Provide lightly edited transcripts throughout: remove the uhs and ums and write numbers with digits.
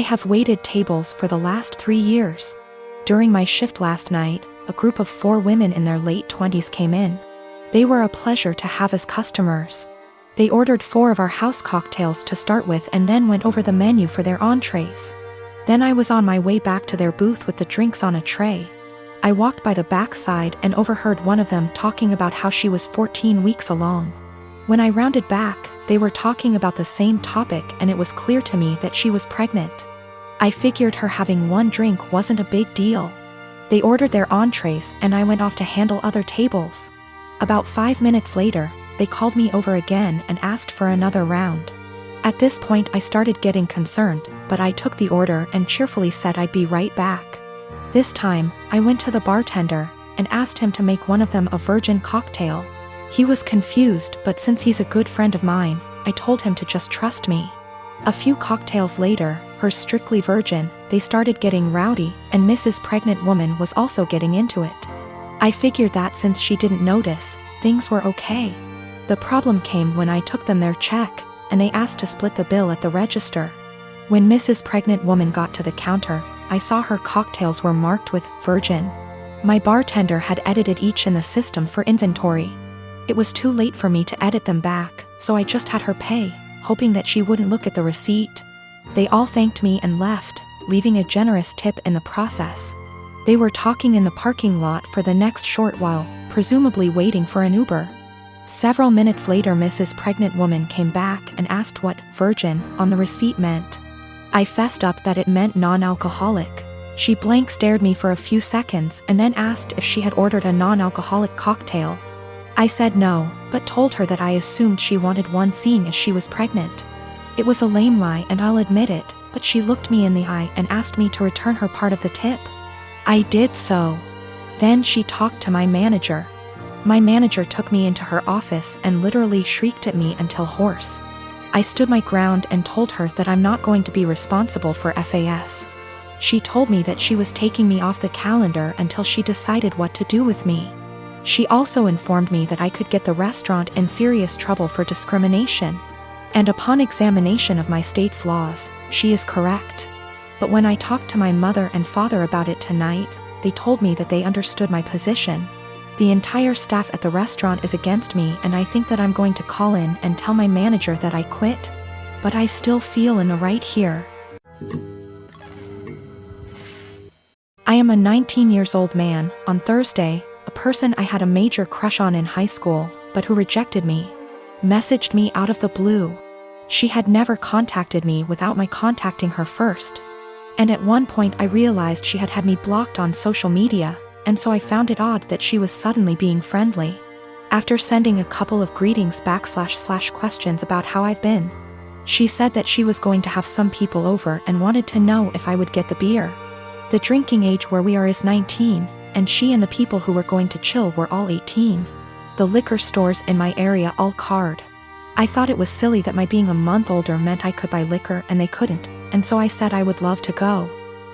I have waited tables for the last 3 years. During my shift last night, a group of 4 women in their late 20s came in. They were a pleasure to have as customers. They ordered 4 of our house cocktails to start with and then went over the menu for their entrees. Then I was on my way back to their booth with the drinks on a tray. I walked by the back side and overheard one of them talking about how she was 14 weeks along. When I rounded back, they were talking about the same topic and it was clear to me that she was pregnant. I figured her having 1 drink wasn't a big deal. They ordered their entrees and I went off to handle other tables. About 5 minutes later, they called me over again and asked for another round. At this point I started getting concerned, but I took the order and cheerfully said I'd be right back. This time, I went to the bartender and asked him to make one of them a virgin cocktail. He was confused, but since he's a good friend of mine, I told him to just trust me. A few cocktails later, hers strictly virgin, they started getting rowdy, and Mrs. Pregnant Woman was also getting into it. I figured that since she didn't notice, things were okay. The problem came when I took them their check, and they asked to split the bill at the register. When Mrs. Pregnant Woman got to the counter, I saw her cocktails were marked with virgin. My bartender had edited each in the system for inventory. It was too late for me to edit them back, so I just had her pay, hoping that she wouldn't look at the receipt. They all thanked me and left, leaving a generous tip in the process. They were talking in the parking lot for the next short while, presumably waiting for an Uber. Several minutes later Mrs. Pregnant Woman came back and asked what virgin on the receipt meant. I fessed up that it meant non-alcoholic. She blank stared me for a few seconds and then asked if she had ordered a non-alcoholic cocktail. I said no, but told her that I assumed she wanted one seeing as she was pregnant. It was a lame lie and I'll admit it, but she looked me in the eye and asked me to return her part of the tip. I did so. Then she talked to my manager. My manager took me into her office and literally shrieked at me until hoarse. I stood my ground and told her that I'm not going to be responsible for FAS. She told me that she was taking me off the calendar until she decided what to do with me. She also informed me that I could get the restaurant in serious trouble for discrimination. And upon examination of my state's laws, she is correct. But when I talked to my mother and father about it tonight, they told me that they understood my position. The entire staff at the restaurant is against me and I think that I'm going to call in and tell my manager that I quit. But I still feel in the right here. I am a 19-year-old man. On Thursday, a person I had a major crush on in high school, but who rejected me, messaged me out of the blue. She had never contacted me without my contacting her first. And at one point I realized she had me blocked on social media, and so I found it odd that she was suddenly being friendly. After sending a couple of greetings / questions about how I've been, she said that she was going to have some people over and wanted to know if I would get the beer. The drinking age where we are is 19, and she and the people who were going to chill were all 18. The liquor stores in my area all card. I thought it was silly that my being a month older meant I could buy liquor and they couldn't, and so I said I would love to go.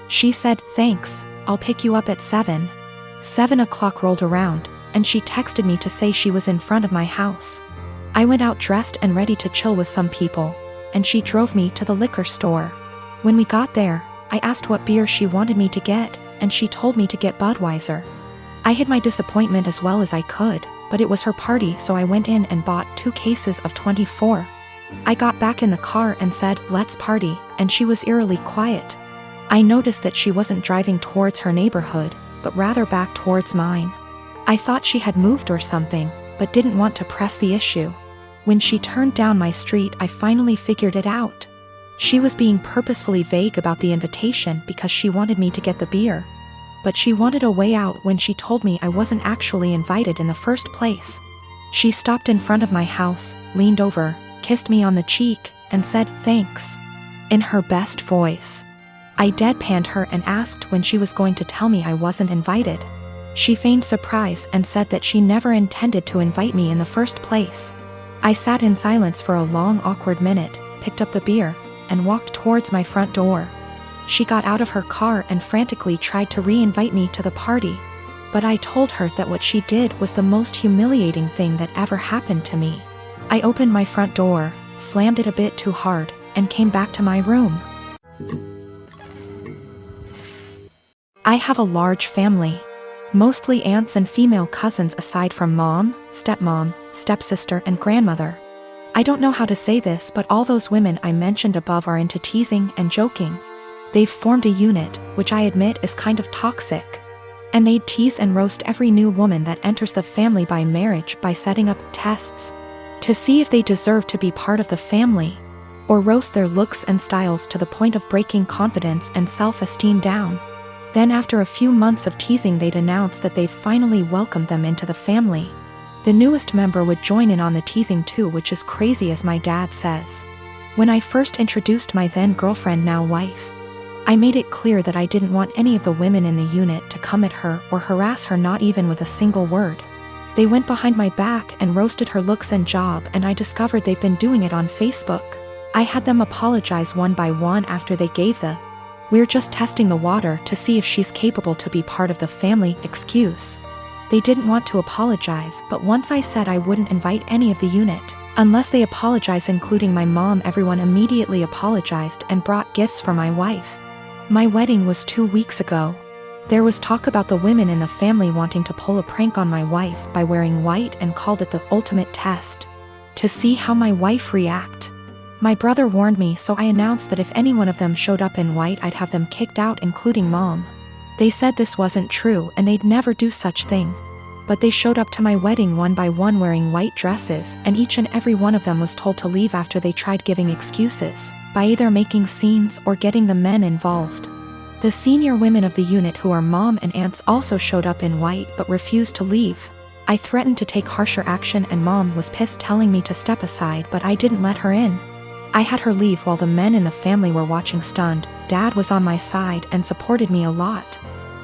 She said, "Thanks, I'll pick you up at 7. 7 o'clock rolled around, and she texted me to say she was in front of my house. I went out dressed and ready to chill with some people, and she drove me to the liquor store. When we got there, I asked what beer she wanted me to get, and she told me to get Budweiser. I hid my disappointment as well as I could, but it was her party, so I went in and bought 2 cases of 24. I got back in the car and said, "Let's party," and she was eerily quiet. I noticed that she wasn't driving towards her neighborhood, but rather back towards mine. I thought she had moved or something, but didn't want to press the issue. When she turned down my street, I finally figured it out. She was being purposefully vague about the invitation because she wanted me to get the beer. But she wanted a way out when she told me I wasn't actually invited in the first place. She stopped in front of my house, leaned over, kissed me on the cheek, and said, "Thanks," in her best voice. I deadpanned her and asked when she was going to tell me I wasn't invited. She feigned surprise and said that she never intended to invite me in the first place. I sat in silence for a long awkward minute, picked up the beer, and walked towards my front door. She got out of her car and frantically tried to re-invite me to the party. But I told her that what she did was the most humiliating thing that ever happened to me. I opened my front door, slammed it a bit too hard, and came back to my room. I have a large family. Mostly aunts and female cousins aside from mom, stepmom, stepsister and grandmother. I don't know how to say this, but all those women I mentioned above are into teasing and joking. They've formed a unit, which I admit is kind of toxic. And they'd tease and roast every new woman that enters the family by marriage by setting up tests to see if they deserve to be part of the family, or roast their looks and styles to the point of breaking confidence and self-esteem down. Then after a few months of teasing, they'd announce that they've finally welcomed them into the family. The newest member would join in on the teasing too, which is crazy, as my dad says. When I first introduced my then girlfriend, now wife, I made it clear that I didn't want any of the women in the unit to come at her or harass her, not even with a single word. They went behind my back and roasted her looks and job, and I discovered they've been doing it on Facebook. I had them apologize one by one after they gave the "we're just testing the water to see if she's capable to be part of the family" excuse. They didn't want to apologize, but once I said I wouldn't invite any of the unit unless they apologize, including my mom, everyone immediately apologized and brought gifts for my wife. My wedding was 2 weeks ago. There was talk about the women in the family wanting to pull a prank on my wife by wearing white, and called it the ultimate test to see how my wife react. My brother warned me, so I announced that if any one of them showed up in white, I'd have them kicked out, including mom. They said this wasn't true and they'd never do such thing. But they showed up to my wedding one by one wearing white dresses, and each and every one of them was told to leave after they tried giving excuses by either making scenes or getting the men involved. The senior women of the unit, who are mom and aunts, also showed up in white but refused to leave. I threatened to take harsher action and mom was pissed, telling me to step aside, but I didn't let her in. I had her leave while the men in the family were watching stunned. Dad was on my side and supported me a lot.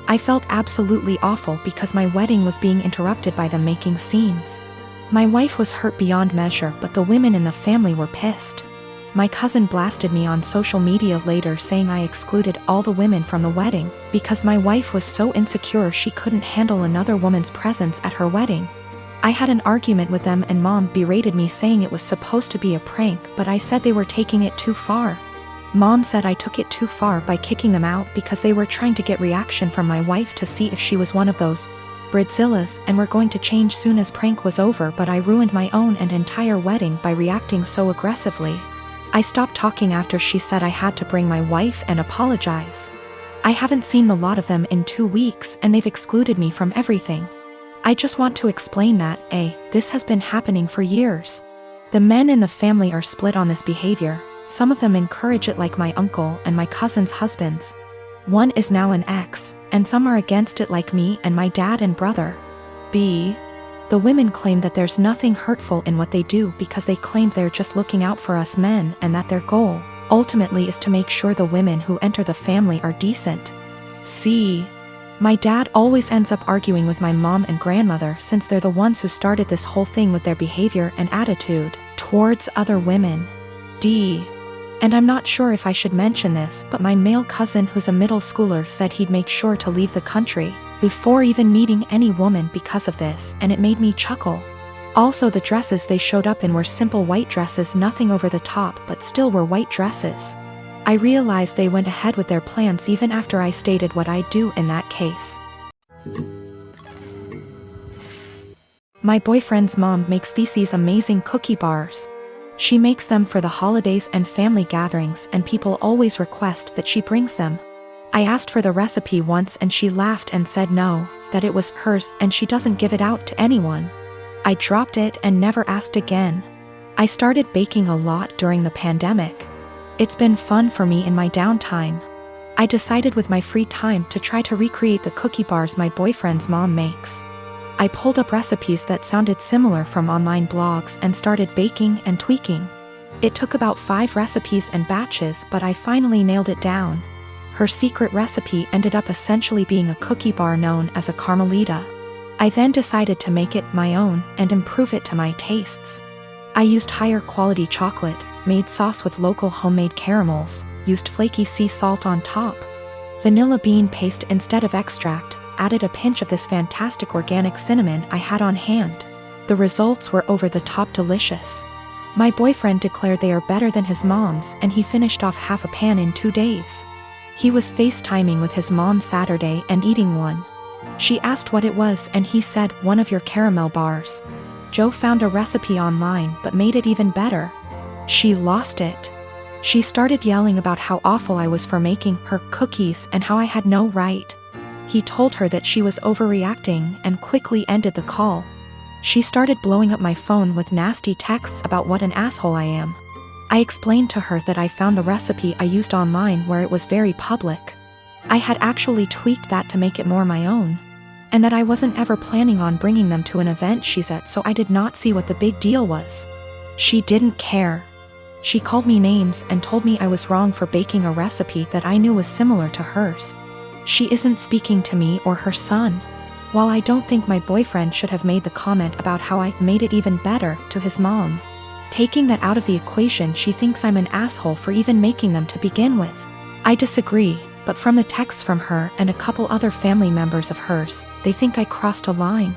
I felt absolutely awful because my wedding was being interrupted by them making scenes. My wife was hurt beyond measure, but the women in the family were pissed. My cousin blasted me on social media later, saying I excluded all the women from the wedding because my wife was so insecure she couldn't handle another woman's presence at her wedding. I had an argument with them and mom berated me, saying it was supposed to be a prank, but I said they were taking it too far. Mom said I took it too far by kicking them out because they were trying to get reaction from my wife to see if she was one of those Bridzillas and were going to change soon as prank was over, but I ruined my own and entire wedding by reacting so aggressively. I stopped talking after she said I had to bring my wife and apologize. I haven't seen a lot of them in 2 weeks and they've excluded me from everything. I just want to explain that, this has been happening for years. The men in the family are split on this behavior. Some of them encourage it, like my uncle and my cousin's husbands. One is now an ex, and some are against it, like me and my dad and brother. The women claim that there's nothing hurtful in what they do because they claim they're just looking out for us men, and that their goal, ultimately, is to make sure the women who enter the family are decent. My dad always ends up arguing with my mom and grandmother, since they're the ones who started this whole thing with their behavior and attitude towards other women. And I'm not sure if I should mention this, but my male cousin, who's a middle schooler, said he'd make sure to leave the country before even meeting any woman because of this, and it made me chuckle. Also, the dresses they showed up in were simple white dresses, nothing over the top, but still were white dresses. I realized they went ahead with their plans even after I stated what I'd do in that case. My boyfriend's mom makes these amazing cookie bars. She makes them for the holidays and family gatherings, and people always request that she brings them. I asked for the recipe once and she laughed and said no, that it was hers and she doesn't give it out to anyone. I dropped it and never asked again. I started baking a lot during the pandemic. It's been fun for me in my downtime. I decided with my free time to try to recreate the cookie bars my boyfriend's mom makes. I pulled up recipes that sounded similar from online blogs and started baking and tweaking. It took about 5 recipes and batches, but I finally nailed it down. Her secret recipe ended up essentially being a cookie bar known as a Carmelita. I then decided to make it my own and improve it to my tastes. I used higher quality chocolate, made sauce with local homemade caramels, used flaky sea salt on top, vanilla bean paste instead of extract, added a pinch of this fantastic organic cinnamon I had on hand. The results were over the top delicious. My boyfriend declared they are better than his mom's, and he finished off half a pan in 2 days. He was FaceTiming with his mom Saturday and eating one. She asked what it was and he said, "One of your caramel bars." Joe found a recipe online but made it even better. She lost it. She started yelling about how awful I was for making her cookies and how I had no right. He told her that she was overreacting and quickly ended the call. She started blowing up my phone with nasty texts about what an asshole I am. I explained to her that I found the recipe I used online where it was very public. I had actually tweaked that to make it more my own. And that I wasn't ever planning on bringing them to an event she's at, so I did not see what the big deal was. She didn't care. She called me names and told me I was wrong for baking a recipe that I knew was similar to hers. She isn't speaking to me or her son. While I don't think my boyfriend should have made the comment about how I made it even better to his mom, taking that out of the equation, she thinks I'm an asshole for even making them to begin with. I disagree, but from the texts from her and a couple other family members of hers, they think I crossed a line.